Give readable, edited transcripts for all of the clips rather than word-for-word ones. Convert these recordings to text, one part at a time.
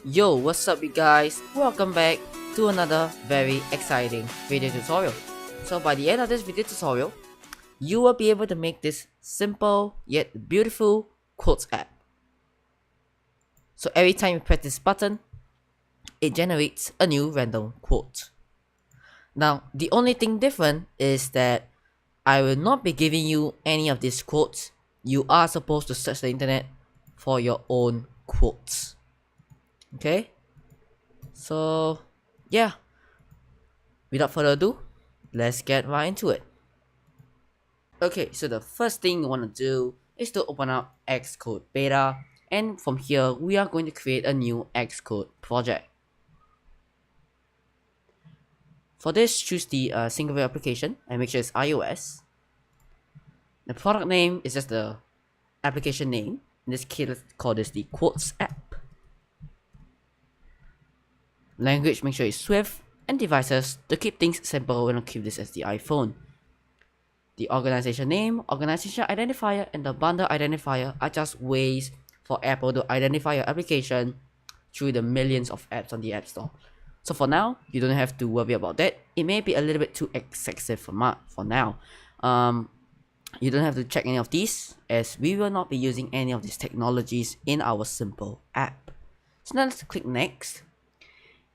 Yo, what's up you guys? Welcome back to another very exciting video tutorial. So by the end of this video tutorial, you will be able to make this simple yet beautiful quotes app. So every time you press this button, it generates a new random quote. Now, the only thing different is that I will not be giving you any of these quotes. You are supposed to search the internet for your own quotes. Okay? So, yeah. Without further ado, let's get right into it. Okay, so the first thing you want to do is to open up Xcode beta, and from here we are going to create a new Xcode project. For this, choose the single application and make sure it's iOS. The product name is just the application name. In this case, let's call this the quotes app. Language, make sure it's Swift, and devices, to keep things simple, we're going to keep this as the iPhone. The organization name, organization identifier, and the bundle identifier are just ways for Apple to identify your application through the millions of apps on the App Store. So for now, you don't have to worry about that. It may be a little bit too excessive for now. You don't have to check any of these, as we will not be using any of these technologies in our simple app. So now let's click next.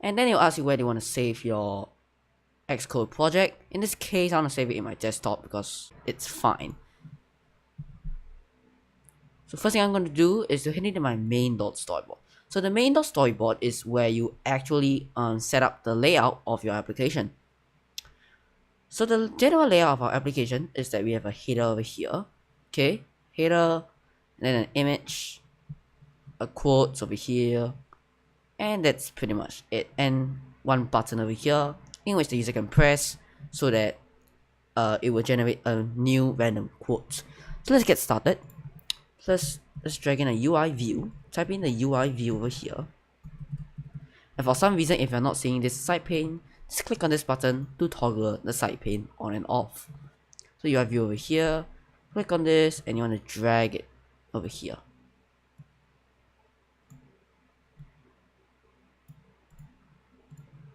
And then it'll ask you where you want to save your Xcode project. In this case, I want to save it in my desktop because it's fine. So first thing I'm going to do is to head into my main.storyboard. So the main.storyboard is where you actually set up the layout of your application. So the general layout of our application is that we have a header over here. Okay, header, and then an image, a quote over here, and that's pretty much it. And one button over here in which the user can press so that it will generate a new random quote. So let's get started. Let's drag in a UI view. Type in the UI view over here. And for some reason, if you're not seeing this side pane, just click on this button to toggle the side pane on and off. So UI view over here. Click on this and you want to drag it over here.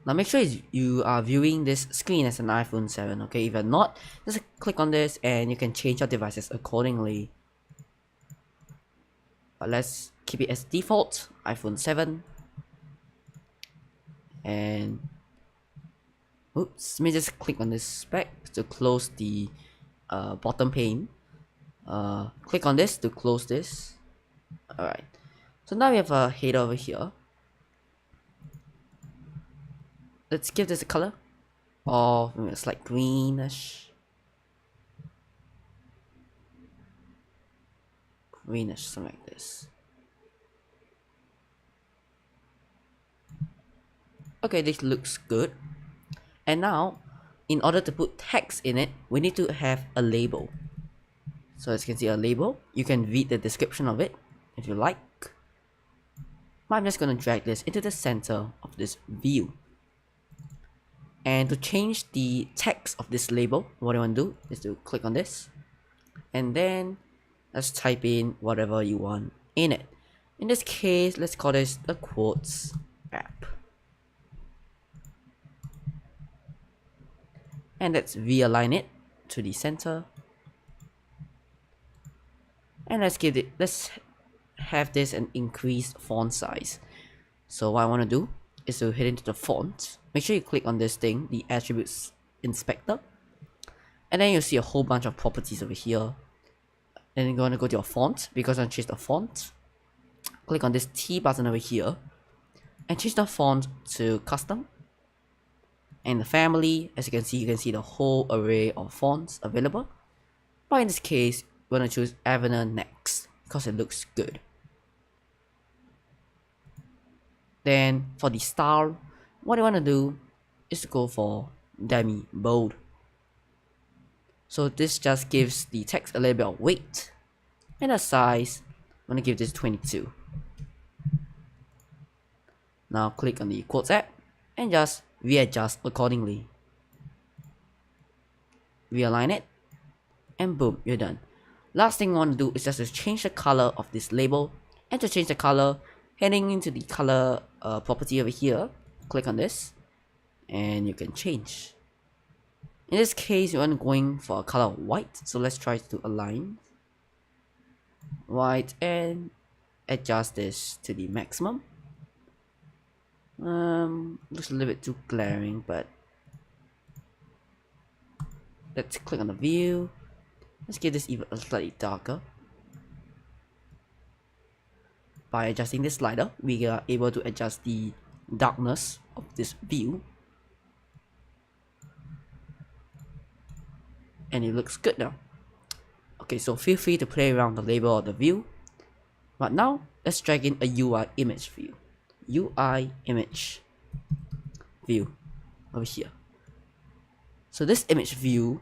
Now make sure you are viewing this screen as an iPhone 7, okay? If you're not, just click on this and you can change your devices accordingly. But let's keep it as default, iPhone 7. And oops, let me just click on this spec to close the bottom pane. Click on this to close this. Alright, so now we have a header over here. Let's give this a color of it's like greenish, something like this. Okay, this looks good. And now, in order to put text in it, we need to have a label. So as you can see, a label. You can read the description of it if you like. But I'm just going to drag this into the center of this view. And to change the text of this label, what I want to do is to click on this. And then let's type in whatever you want in it. In this case, let's call this the quotes app. And let's realign it to the center. And let's have this an increased font size. So what I want to do is to head into the font. Make sure you click on this thing, the attributes inspector, and then you'll see a whole bunch of properties over here. Then you're going to go to your font, because I'm change the font. Click on this T button over here and change the font to custom. And the family, as you can see the whole array of fonts available. But in this case, we're going to choose Avener next because it looks good. Then for the style, what I want to do is to go for demi bold. So this just gives the text a little bit of weight. And the size, I'm going to give this 22. Now click on the quotes app and just readjust accordingly. Realign it, and boom, you're done. Last thing I want to do is just to change the color of this label. And to change the color, Heading into the color property over here, click on this, and you can change. In this case, you want going for a color of white, so let's try to align white and adjust this to the maximum. Looks a little bit too glaring, but let's click on the view. Let's give this even slightly darker. By adjusting this slider, we are able to adjust the darkness of this view, and it looks good now. Okay, so feel free to play around the label of the view, but now let's drag in a UI image view. UI image view over here. So this image view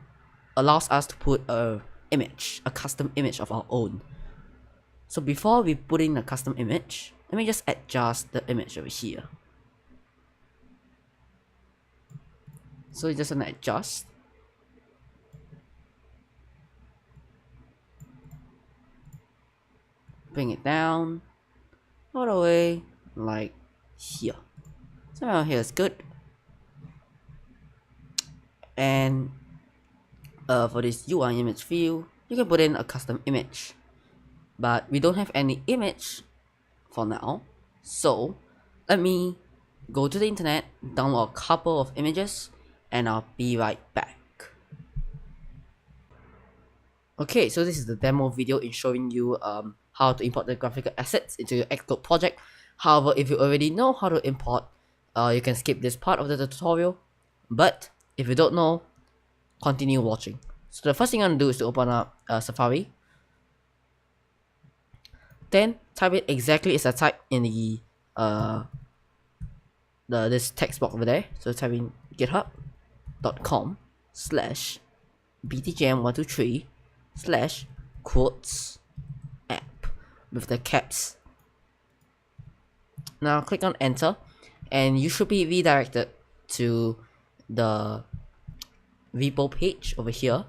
allows us to put a custom image of our own. So before we put in a custom image, let me just adjust the image over here. So you just want to adjust. Bring it down all the way like here. So around here is good. And for this UI image view, you can put in a custom image, but we don't have any image for now. So let me go to the internet, download a couple of images, and I'll be right back. Okay, so this is the demo video in showing you how to import the graphical assets into your Xcode project. However, if you already know how to import, you can skip this part of the tutorial. But if you don't know, continue watching. So the first thing I'm gonna do is to open up Safari. Then type it exactly as I type in the this text box over there. So type in github.com/btjm123/quotes app with the caps. Now click on enter, and you should be redirected to the repo page over here.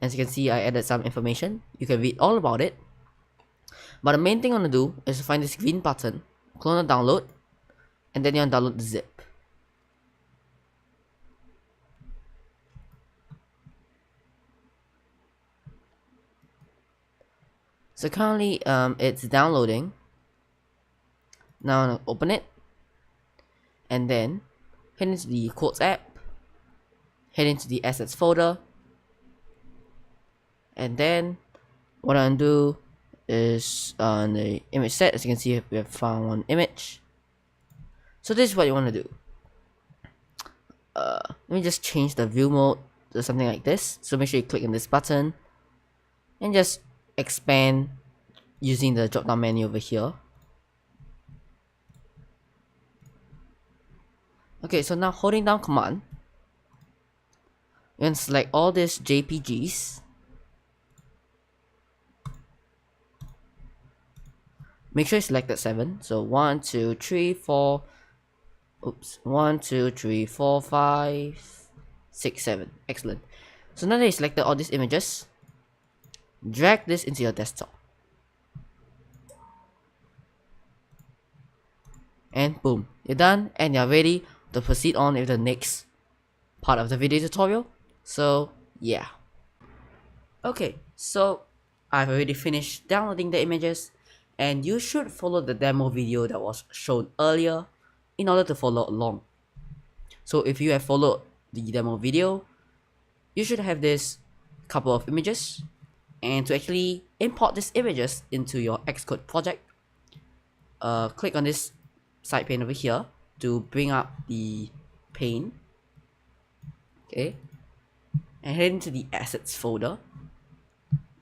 As you can see, I added some information. You can read all about it. But the main thing I want to do is to find this green button, click on download, and then you want to download the zip. So currently it's downloading. Now I'm gonna open it, and then head into the Quotes app, head into the assets folder, and then what I'm gonna do is on the image set, as you can see we have found one image. So this is what you want to do. Let me just change the view mode to something like this. So make sure you click on this button and just expand using the drop down menu over here. Okay, so now holding down command, you can select all these JPGs. Make sure you selected 7. So 1, 2, 3, 4. Oops. 1, 2, 3, 4, 5, 6, 7. Excellent. So now that you selected all these images, drag this into your desktop. And boom, you're done, and you're ready to proceed on with the next part of the video tutorial. So yeah. Okay, so I've already finished downloading the images, and you should follow the demo video that was shown earlier in order to follow along. So if you have followed the demo video, you should have this couple of images, and to actually import these images into your Xcode project, click on this side pane over here to bring up the pane. Okay, and head into the assets folder.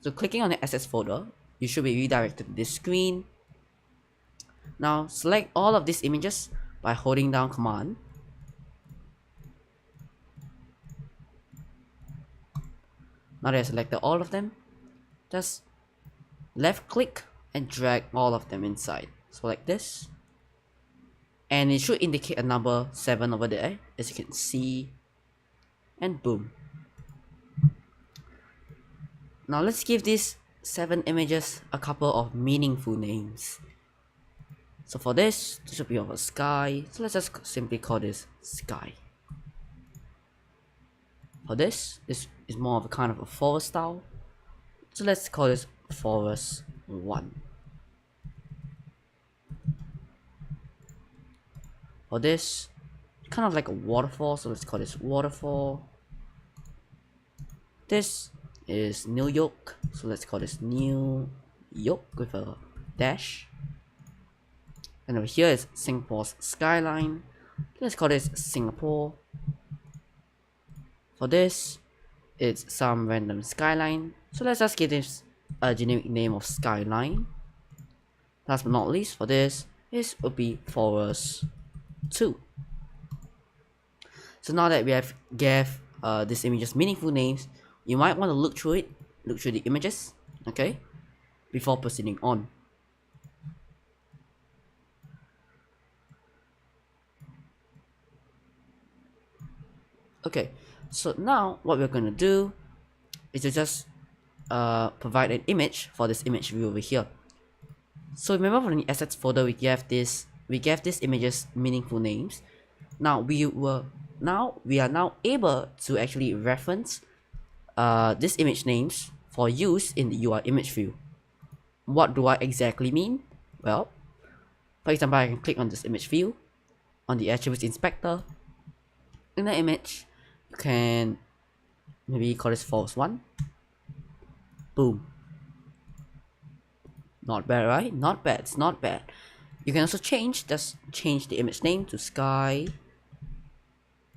So clicking on the assets folder, you should be redirected to this screen. Now select all of these images by holding down command. Now that I selected all of them, just left click and drag all of them inside. So like this. And it should indicate a number 7 over there, as you can see. And boom. Now let's give these 7 images a couple of meaningful names. So for this should be of a sky. So let's just simply call this sky. For this is more of a kind of a forest style. So let's call this forest 1. For this, kind of like a waterfall, so let's call this waterfall. This is New York, so let's call this New York with a dash. And over here is Singapore's skyline. Let's call this Singapore. For this, it's some random skyline, so let's just give this a generic name of skyline. Last but not least, for this would be forest 2. So now that we have gave these images meaningful names, you might want to look through the images, okay, before proceeding on. Okay, so now what we're gonna do is to just provide an image for this image view over here. So remember from the assets folder we gave these images meaningful names. Now we are now able to actually reference these image names for use in the UI image view. What do I exactly mean? Well, for example, I can click on this image view on the attributes inspector. In the image, you can maybe call this forest 1. Boom. Not bad, right? Not bad. It's not bad. You can also change the image name to sky,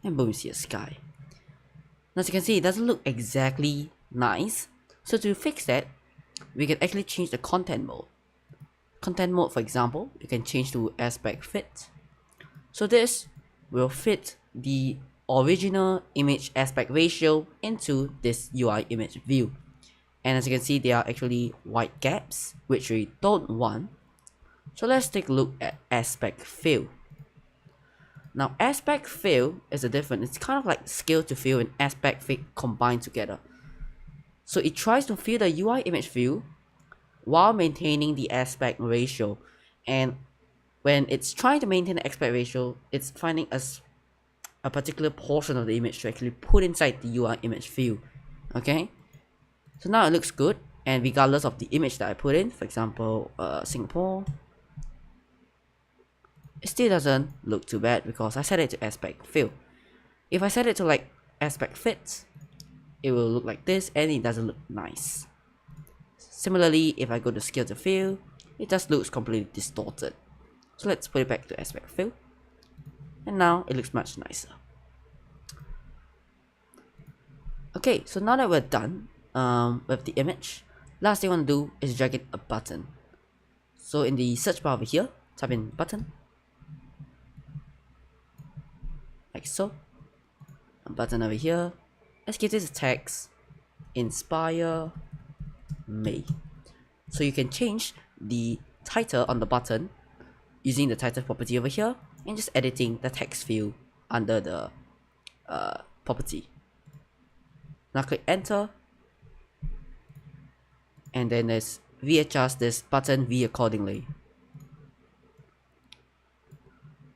and boom, you see a sky. Now, as you can see, it doesn't look exactly nice. So to fix that, we can actually change the content mode. Content mode, for example, you can change to aspect fit. So this will fit the original image aspect ratio into this UI image view. And as you can see, there are actually white gaps, which we don't want. So let's take a look at aspect fill. Now aspect fill is a different, it's kind of like scale to fill and aspect fit combined together. So it tries to fill the UI image view while maintaining the aspect ratio. And when it's trying to maintain the aspect ratio, it's finding a particular portion of the image to actually put inside the UI image view. Okay? So now it looks good, and regardless of the image that I put in, for example, Singapore, it still doesn't look too bad because I set it to aspect fill. If I set it to like aspect fit, it will look like this and it doesn't look nice. Similarly, if I go to scale to fill, it just looks completely distorted. So let's put it back to aspect fill, and now it looks much nicer. Okay, so now that we're done with the image, last thing I want to do is drag in a button. So in the search bar over here, type in button, like so. A button over here. Let's give this a text, inspire me. So you can change the title on the button using the title property over here and just editing the text field under the property. Now click enter, and then let's readjust this button V accordingly.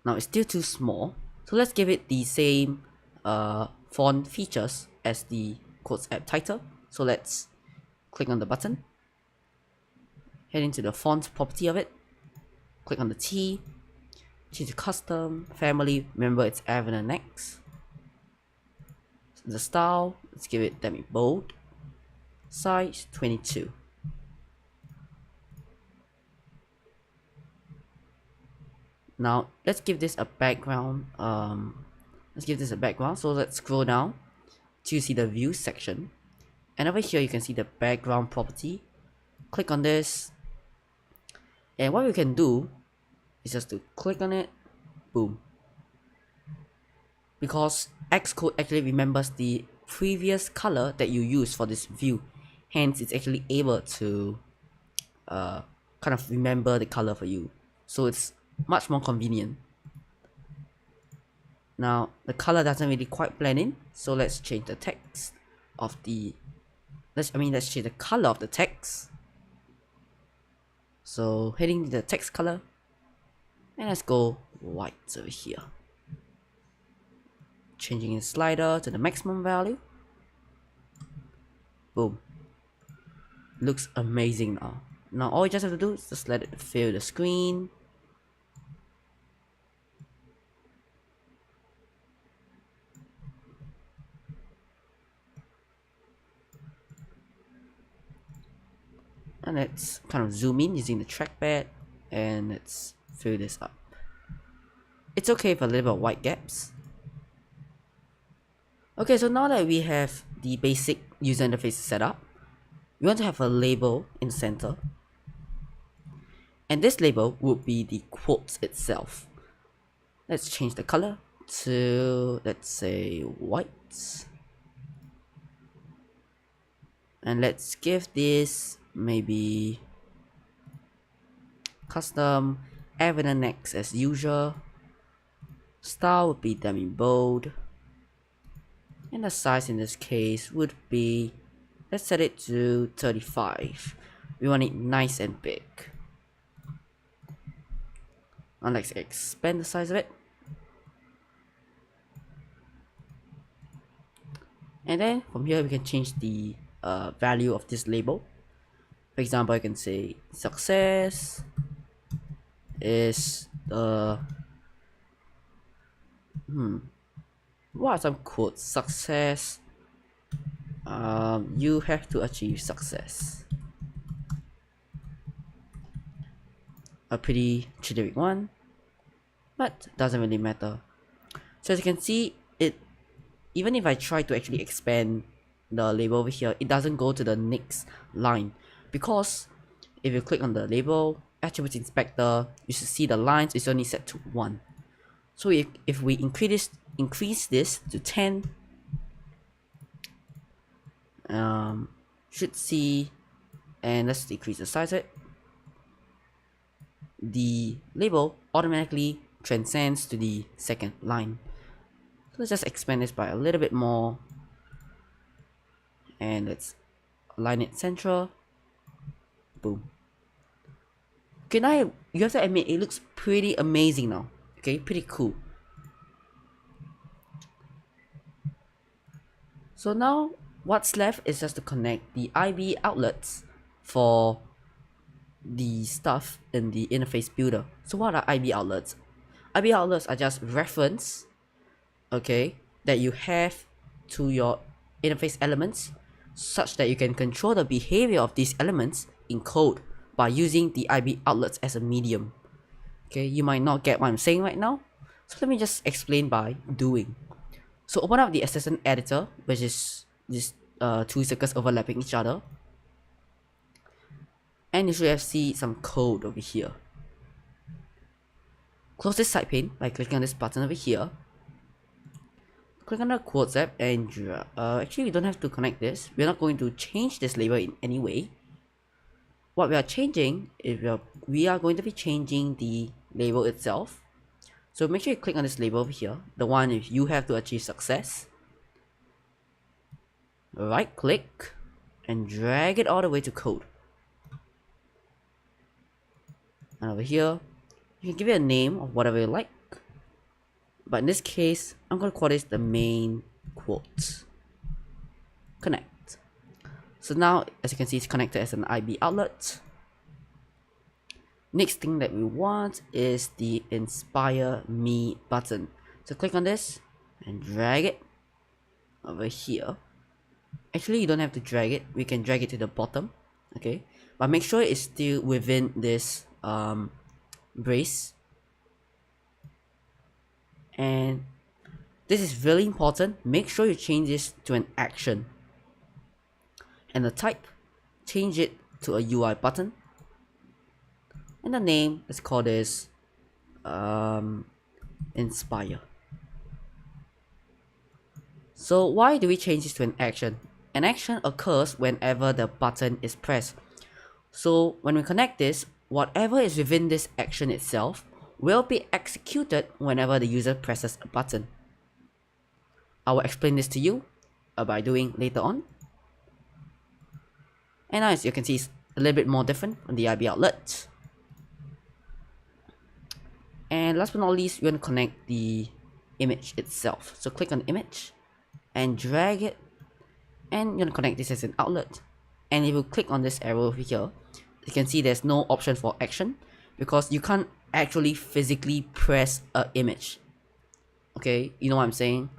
Now it's still too small, so let's give it the same font features as the Quotes app title. So let's click on the button, head into the font property of it, click on the T, change to custom, family, remember it's Avon and X. The style, let's give it demi bold, size 22. Now let's give this a background. So let's scroll down to see the view section, and over here you can see the background property. Click on this, and what we can do is just to click on it, boom. Because Xcode actually remembers the previous color that you used for this view, hence it's actually able to kind of remember the color for you, so it's much more convenient. Now the color doesn't really quite blend in, so let's change the text of the let's change the color of the text. So heading to the text color, And let's go white over here. Changing the slider to the maximum value. Boom. Looks amazing now. Now all you just have to do is just let it fill the screen. And let's kind of zoom in using the trackpad and let's fill this up. It's okay for a little bit of white gaps. Okay, so now that we have the basic user interface set up, we want to have a label in the center. And this label would be the quote itself. Let's change the color to, let's say, white. And let's give this maybe custom, evident next as usual. Style would be demi bold. And the size in this case would be, let's set it to 35. We want it nice and big. Now let's expand the size of it. And then from here we can change the value of this label. For example, I can say success is the what are some quotes? Success, you have to achieve success. A pretty generic one, but doesn't really matter. So as you can see, even if I try to actually expand the label over here, it doesn't go to the next line, because if you click on the label attributes inspector, you should see the lines is only set to 1. So if we increase this to 10, should see, and let's decrease the size of it, the label automatically transcends to the second line. So let's just expand this by a little bit more, and let's align it central. Boom. Okay, now you have to admit it looks pretty amazing now. Okay, pretty cool. So now what's left is just to connect the IB outlets for the stuff in the interface builder. So what are IB outlets? IB outlets are just reference, okay, that you have to your interface elements, such that you can control the behavior of these elements in code by using the IB outlets as a medium. Okay, you might not get what I'm saying right now, so let me just explain by doing. So open up the assistant editor, which is these two circles overlapping each other, and you should have see some code over here. Close this side pane by clicking on this button over here. Click on the quotes app and actually we don't have to connect this. We're not going to change this label in any way. What we are changing is we are going to be changing the label itself. So make sure you click on this label over here, the one if you have to achieve success. Right click and drag it all the way to code. And over here, you can give it a name of whatever you like. But in this case, I'm going to call this the main quote. Connect. So now, as you can see, it's connected as an IB outlet. Next thing that we want is the Inspire Me button. So click on this and drag it over here. Actually, you don't have to drag it. We can drag it to the bottom. Okay. But make sure it's still within this brace. And this is really important. Make sure you change this to an action. And the type, change it to a UI button. And the name, let's call this Inspire. So why do we change this to an action? An action occurs whenever the button is pressed. So when we connect this, whatever is within this action itself will be executed whenever the user presses a button. I will explain this to you by doing later on. And now as you can see, it's a little bit more different from the IB outlet. And last but not least, we're going to connect the image itself. So click on the image and drag it, and you're going to connect this as an outlet. And if you click on this arrow over here, you can see there's no option for action because you can't actually physically press an image. Okay, you know what I'm saying?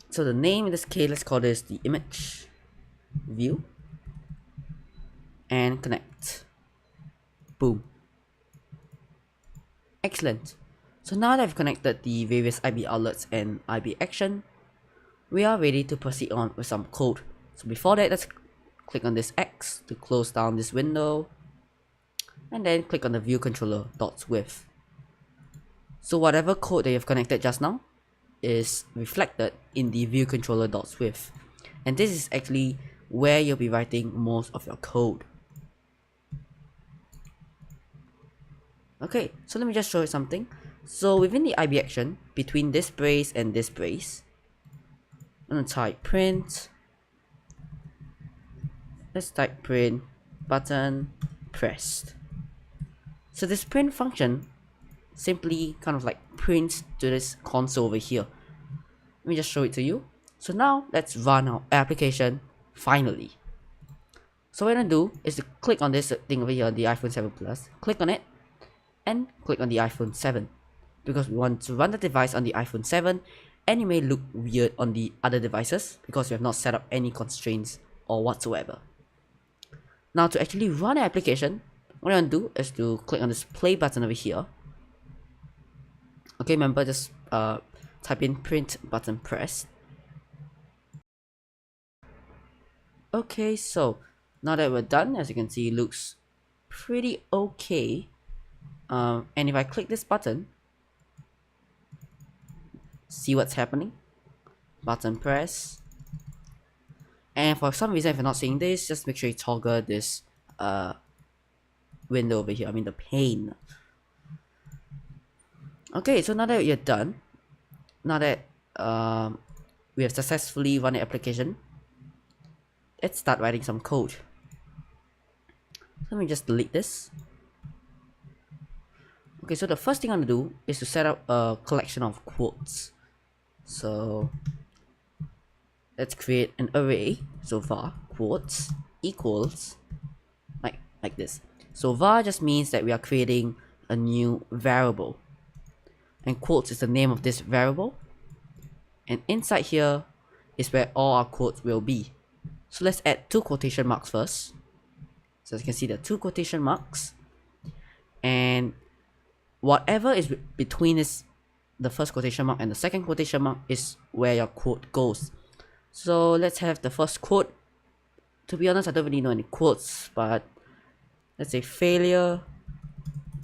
So the name in this case, let's call this the image view and connect. Boom. Excellent. So now that I've connected the various IB outlets and IB action, we are ready to proceed on with some code. So before that, let's click on this X to close down this window, and then click on the view controller .with. So whatever code that you've connected just now is reflected in the view controller .with, and this is actually where you'll be writing most of your code. Okay, so let me just show you something. So within the IB action, between this brace and this brace, I'm gonna type print. Let's type print button pressed. So this print function simply kind of like prints to this console over here. Let me just show it to you. So now let's run our application finally. So what I'm gonna do is to click on this thing over here, the iPhone 7 Plus, click on it, and click on the iPhone 7 because we want to run the device on the iPhone 7, and it may look weird on the other devices because we have not set up any constraints or whatsoever. Now to actually run an application, what I'm going to do is to click on this play button over here. Okay, remember just type in print button pressed. Okay, so now that we're done, as you can see, it looks pretty okay. And if I click this button, see what's happening. Button press. And for some reason, if you're not seeing this, just make sure you toggle this window over here, I mean the pane. Okay, so now that you're done, now that we have successfully run the application, let's start writing some code. Let me just delete this. Okay, so the first thing I'm gonna do is to set up a collection of quotes. So let's create an array. So var quotes equals like this. So var just means that we are creating a new variable, and quotes is the name of this variable, and inside here is where all our quotes will be. So let's add 2 quotation marks first. So as you can see, the 2 quotation marks, and whatever is between this, the first quotation mark and the second quotation mark, is where your quote goes. So let's have the first quote. To be honest, I don't really know any quotes, but let's say failure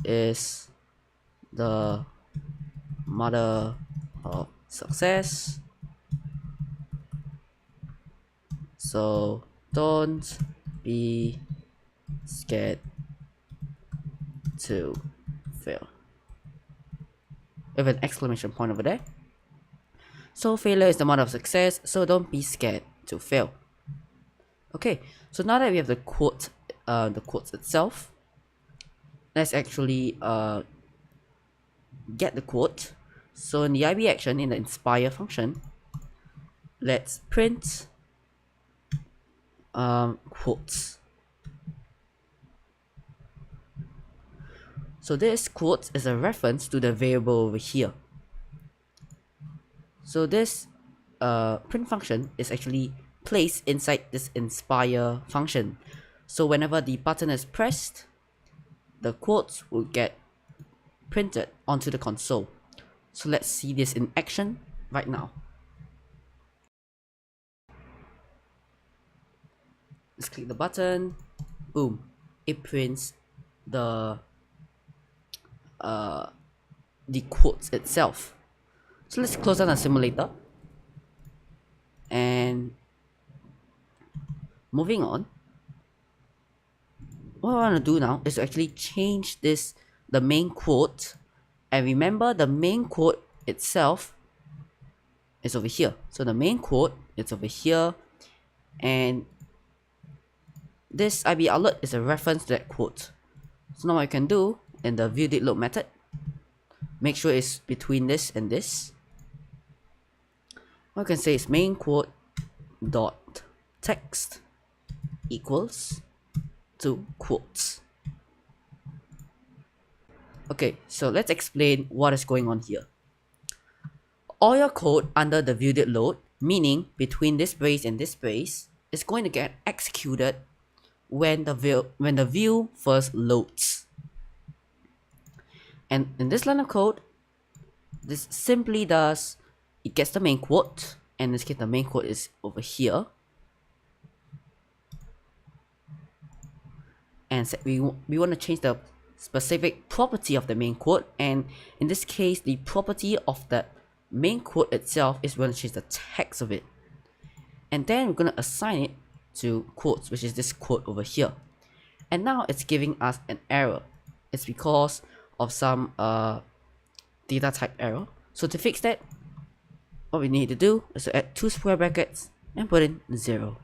is the mother of success. So don't be scared to fail, with an exclamation point over there. So failure is the mother of success, so don't be scared to fail. Okay, so now that we have the quote, the quotes itself, let's actually get the quote. So in the IB action, in the inspire function, let's print quotes. So this quote is a reference to the variable over here. So this print function is actually placed inside this inspire function. So whenever the button is pressed, the quotes will get printed onto the console. So let's see this in action right now. Let's click the button. Boom. It prints the quotes itself. So let's close down the simulator. And moving on, what I want to do now is to actually change this, the main quote. And remember, the main quote itself is over here. So the main quote is over here, and this IB outlet is a reference to that quote. So now what I can do in the viewDidLoad method. Make sure it's between this and this. What we can say is main quote dot text equals to quotes. Okay, so let's explain what is going on here. All your code under the viewDidLoad, meaning between this brace and this brace, is going to get executed when the view first loads. And in this line of code, this simply does, it gets the main quote, and in this case the main quote is over here. And we want to change the specific property of the main quote, and in this case the property of the main quote itself is going to change the text of it. And then we're going to assign it to quotes, which is this quote over here. And now it's giving us an error. It's because of some data type error. So to fix that, what we need to do is to add 2 square brackets and put in 0.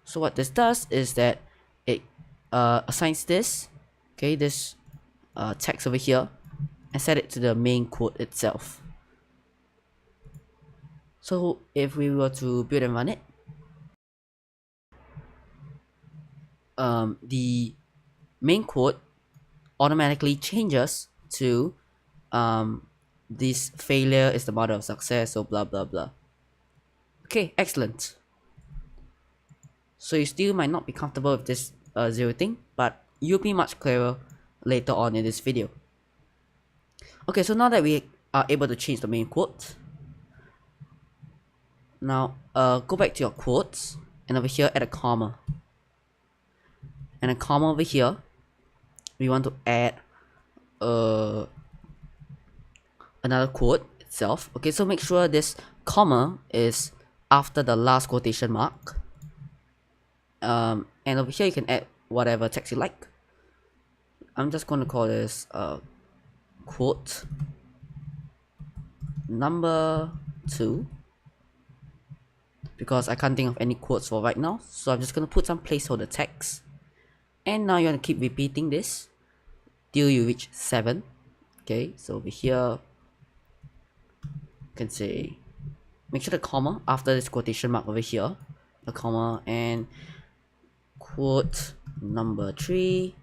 So what this does is that it assigns this, okay, this text over here, and set it to the main quote itself. So if we were to build and run it, the main quote automatically changes to this failure is the mother of success, so blah blah blah. Okay, excellent. So you still might not be comfortable with this 0 thing, but you'll be much clearer later on in this video. Okay, so now that we are able to change the main quote, now go back to your quotes, and over here add a comma. And a comma over here, we want to add another quote itself. Okay, so make sure this comma is after the last quotation mark. And over here you can add whatever text you like. I'm just going to call this quote number 2, because I can't think of any quotes for right now, so I'm just going to put some placeholder text. And now you want to keep repeating this till you reach 7. Okay, so over here you can say, make sure the comma after this quotation mark over here, a comma, and quote number 3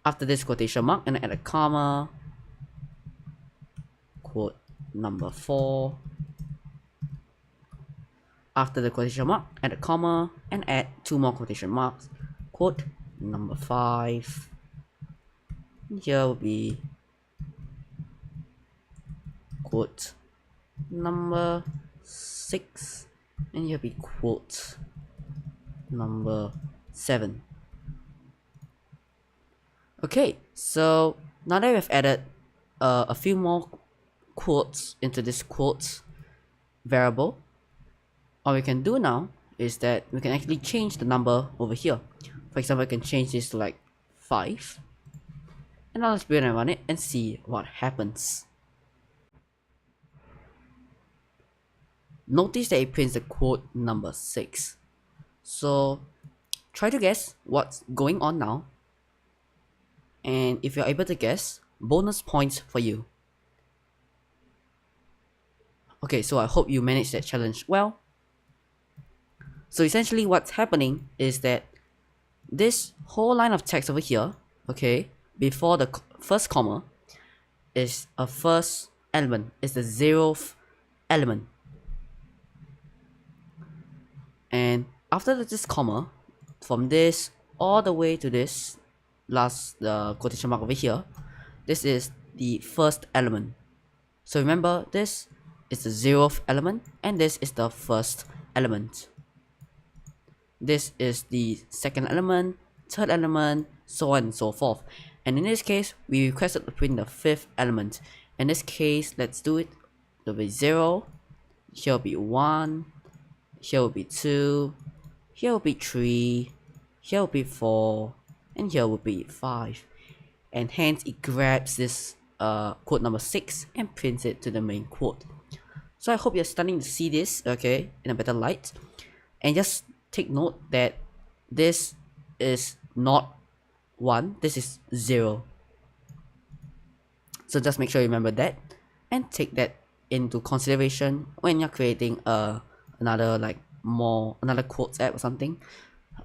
after this quotation mark, and add a comma, quote number 4 after the quotation mark, add a comma, and add 2 more quotation marks, quote number 5. Here will be quote number 6, and here will be quote number 7. Okay, so now that we've added a few more quotes into this quotes variable, what we can do now is that we can actually change the number over here. For example, I can change this to like 5. And now let's build and run it and see what happens. Notice that it prints the quote number 6. So try to guess what's going on now. And if you're able to guess, bonus points for you. Okay, so I hope you managed that challenge well. So essentially what's happening is that this whole line of text over here, okay, before the first comma, is a first element, is the 0th element. And after this comma, from this all the way to this last quotation mark over here, this is the first element. So remember, this is the 0th element, and this is the first element. This is the second element, third element, so on and so forth. And in this case, we requested to print the 5th element. In this case, let's do it. There will be 0, here will be 1, here will be 2, here will be 3, here will be 4, and here will be 5. And hence it grabs this quote number 6 and prints it to the main quote. So I hope you're starting to see this, okay, in a better light. And just take note that this is not 1, this is 0. So just make sure you remember that and take that into consideration when you're creating another quotes app or something.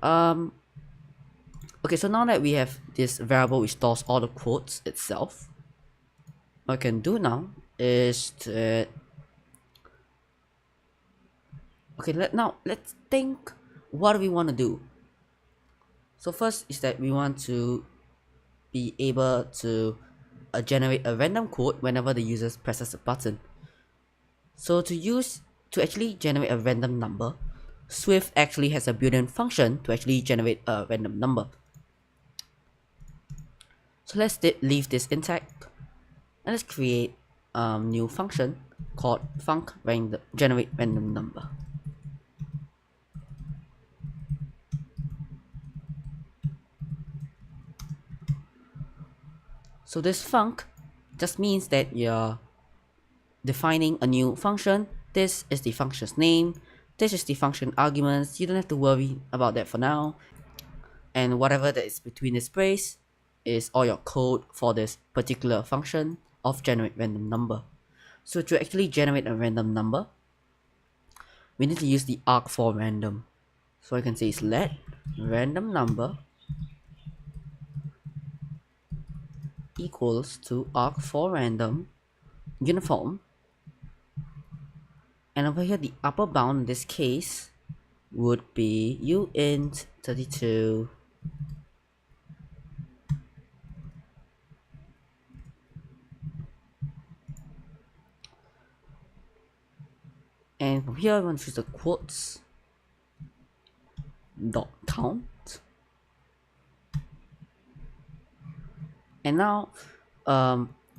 Okay, so now that we have this variable which stores all the quotes itself, what I can do now is to let's think what do we want to do. So first is that we want to be able to generate a random quote whenever the user presses a button. So to actually generate a random number, Swift actually has a built-in function to actually generate a random number. So let's leave this intact and let's create a new function called func generate random number. So this func just means that you're defining a new function. This is the function's name. This is the function arguments. You don't have to worry about that for now. And whatever that is between this brace is all your code for this particular function of generate random number. So to actually generate a random number, we need to use the arg for random. So I can say is let random number equals to arg for random uniform, and over here the upper bound in this case would be uint 32 and from here I want to choose the quotes dot count, and now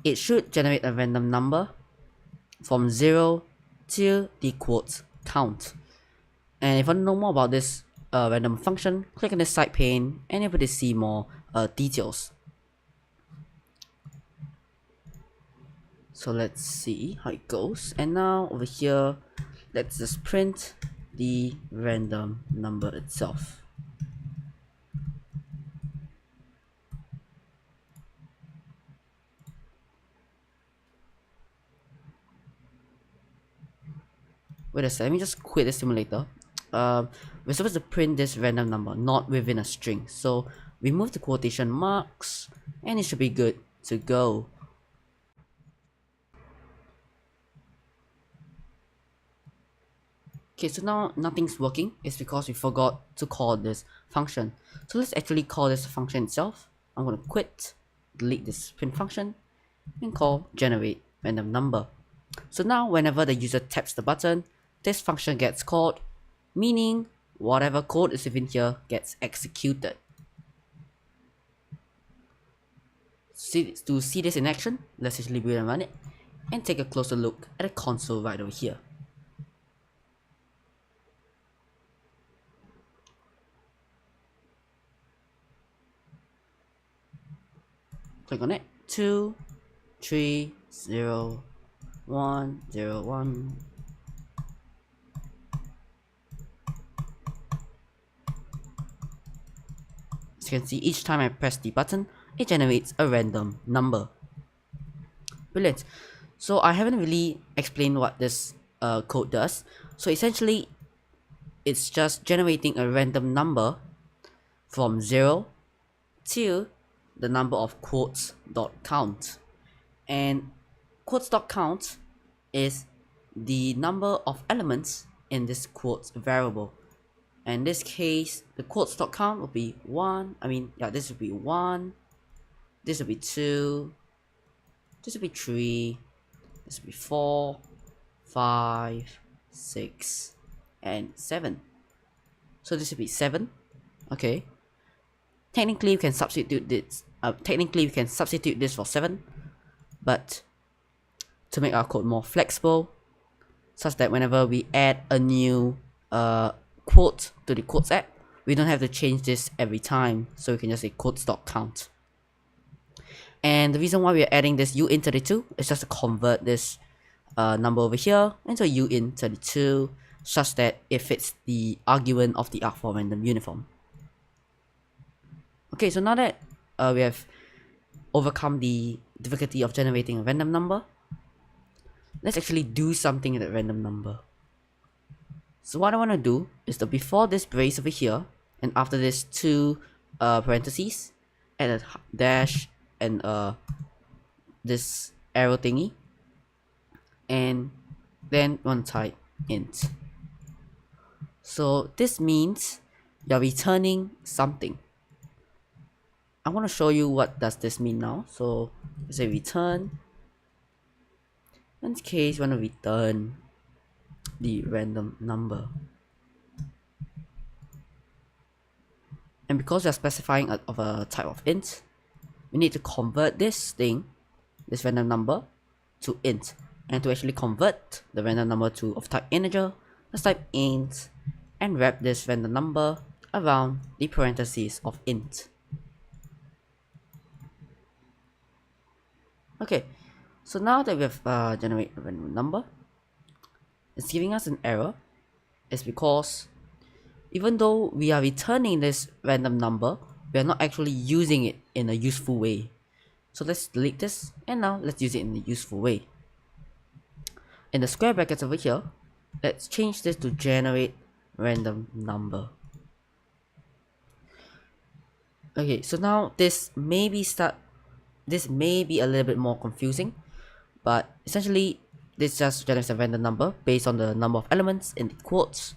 it should generate a random number from 0 to the quotes count. And if you want to know more about this random function, click on this side pane and you're able to see more details. So let's see how it goes. And now over here, let's just print the random number itself. Wait a second, let me just quit the simulator. We're supposed to print this random number, not within a string. So remove the quotation marks and it should be good to go. Okay, so now nothing's working. It's because we forgot to call this function. So let's actually call this function itself. I'm going to quit, delete this print function, and call generate random number. So now whenever the user taps the button, this function gets called, meaning whatever code is within here gets executed. To see this in action, let's actually build and run it, and take a closer look at the console right over here. Click on it. 2, 3, 0, 1, 0, 1. As you can see, each time I press the button, it generates a random number. Brilliant. So I haven't really explained what this code does. So essentially, it's just generating a random number from 0 to the number of quotes dot count, and quotes dot count is the number of elements in this quotes variable. In this case, the quotes dot count will be 1. This would be 1, this would be 2, this would be 3, this would be 4, 5, 6, and 7. So this would be 7. Okay. Technically, we can substitute this for 7, but to make our code more flexible, such that whenever we add a new quote to the quotes app, we don't have to change this every time. So we can just say quotes.count. And the reason why we are adding this uint32 is just to convert this number over here into a uint32, such that it fits the argument of the arg for random uniform. Okay, so now that we have overcome the difficulty of generating a random number, let's actually do something with that random number. So what I want to do is that before this brace over here, and after this two parentheses, add a dash and this arrow thingy, and then want to type int. So this means you're returning something. I want to show you what does this mean now. So let's say return. In this case, you want to return the random number. And because we are specifying of a type of int, we need to convert this thing, this random number, to int. And to actually convert the random number to of type integer, let's type int and wrap this random number around the parentheses of int. Okay, so now that we have generated a random number, it's giving us an error. It's because even though we are returning this random number, we are not actually using it in a useful way. So let's delete this, and now let's use it in a useful way. In the square brackets over here, let's change this to generate random number. Okay, so now this may be a little bit more confusing, but essentially this just generates a random number based on the number of elements in the quotes,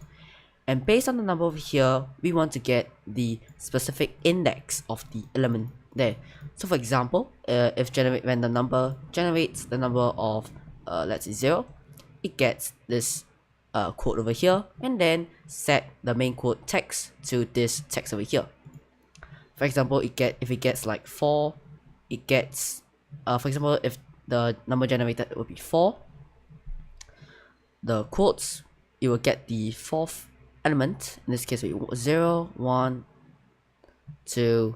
and based on the number over here, we want to get the specific index of the element there. So for example, if generate random number generates the number of let's say 0, it gets this quote over here, and then set the main quote text to this text over here. For example, if it gets like 4, it gets for example, if the number generated would be 4, the quotes, you will get the fourth element. In this case, it will be 0, 1, 2,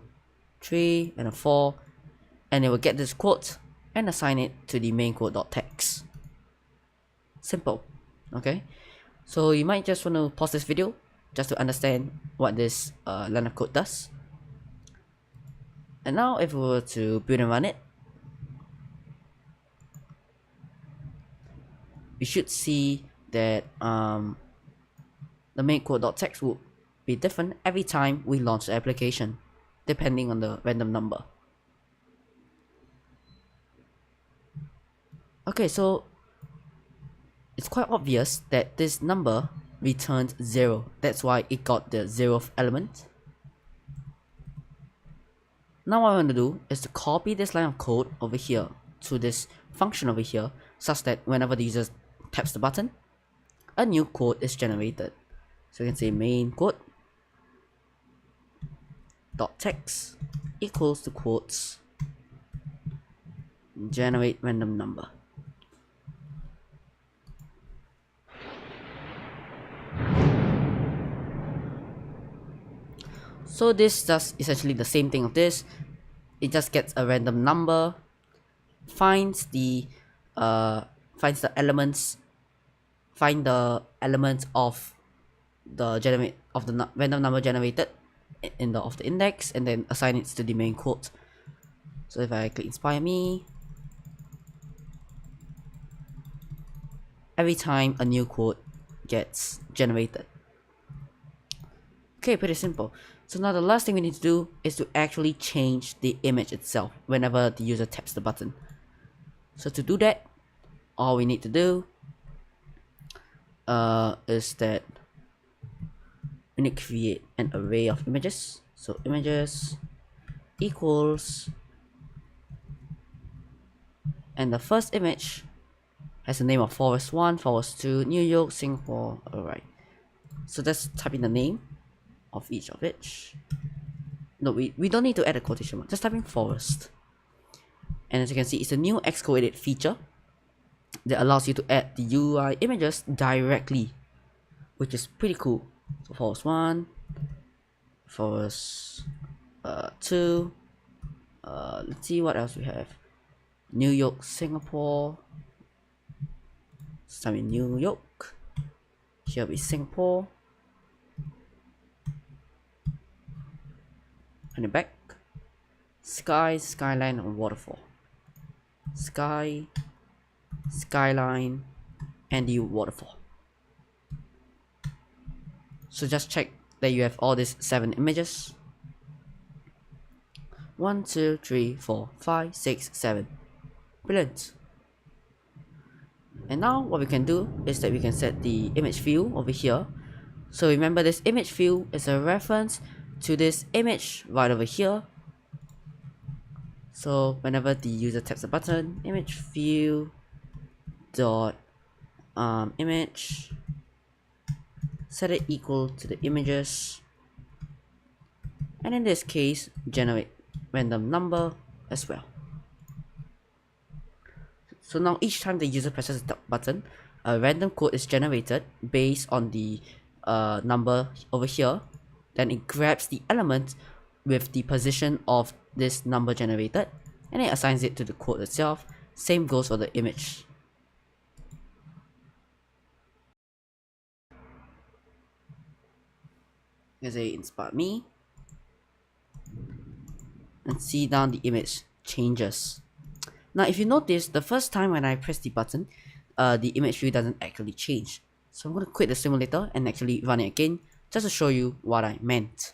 3, and a 4, and it will get this quote and assign it to the main quote.text. Simple. Okay, so you might just want to pause this video just to understand what this line of code does. And now if we were to build and run it, we should see that the main quote.text will be different every time we launch the application, depending on the random number. Okay, so it's quite obvious that this number returned 0. That's why it got the 0th element. Now what I want to do is to copy this line of code over here to this function over here, such that whenever the user taps the button, a new quote is generated. So you can say main quote dot text equals to quotes generate random number. So this does essentially the same thing of this. It just gets a random number, finds the elements of the random number generated of the index, and then assign it to the main quote. So if I click inspire me, every time a new quote gets generated. Okay, pretty simple. So now the last thing we need to do is to actually change the image itself whenever the user taps the button. So to do that, all we need to do is that we need to create an array of images. So images equals, and the first image has the name of Forest 1, Forest 2, New York, Singapore. Alright, so let's type in the name of each of it. No, we don't need to add a quotation mark, just type in forest. And as you can see, it's a new Xcode feature that allows you to add the UI images directly, which is pretty cool. So forest 1, forest 2, let's see what else we have. New York, Singapore. Let's type in New York. Here will be Singapore. And back, sky, skyline, and waterfall. Sky, skyline, and the waterfall. So just check that you have all these 7 images. 1, 2, 3, 4, 5, 6, 7. Brilliant. And now what we can do is that we can set the image view over here. So remember, this image view is a reference to this image right over here. So whenever the user taps a button, image view dot image, set it equal to the images, and in this case generate random number as well. So now each time the user presses the button, a random code is generated based on the number over here. Then it grabs the element with the position of this number generated and it assigns it to the code itself. Same goes for the image. Let's say inspire me and see down the image changes. Now if you notice, the first time when I press the button, the image view doesn't actually change. So I'm going to quit the simulator and actually run it again just to show you what I meant.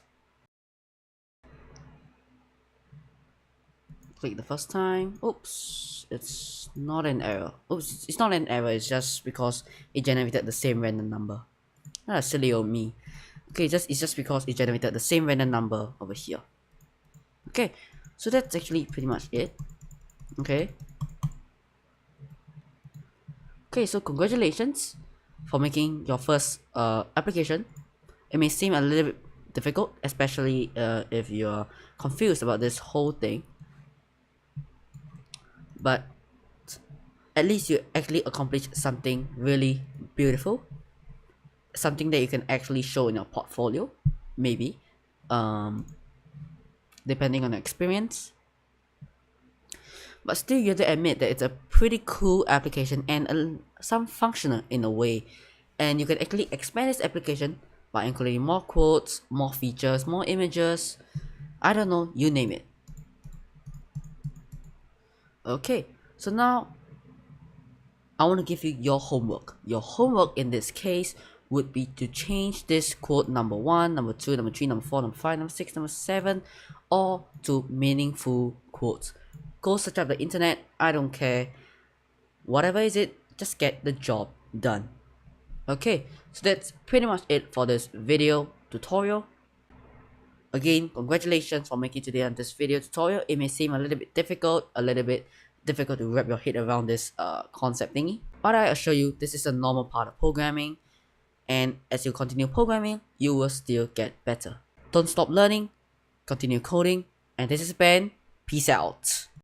Click the first time. Oops, it's not an error. Oops, it's not an error, it's just because it generated the same random number. That's silly old me. Okay, it's just because it generated the same random number over here. Okay, so that's actually pretty much it. Okay, so congratulations for making your first application. It may seem a little bit difficult, especially if you're confused about this whole thing, but at least you actually accomplished something really beautiful, something that you can actually show in your portfolio, maybe, depending on your experience. But still, you have to admit that it's a pretty cool application and some functional in a way, and you can actually expand this application by including more quotes, more features, more images, I don't know, you name it. Okay, so now I want to give you your homework. Your homework in this case would be to change this quote number 1, number 2, number 3, number 4, number 5, number 6, number 7, all to meaningful quotes. Go search up the internet, I don't care. Whatever is it, just get the job done. Okay, so that's pretty much it for this video tutorial. Again, congratulations for making today on this video tutorial. It may seem a little bit difficult to wrap your head around this concept thingy, but I assure you this is a normal part of programming, and as you continue programming, you will still get better. Don't stop learning, continue coding, and this is Ben. Peace out.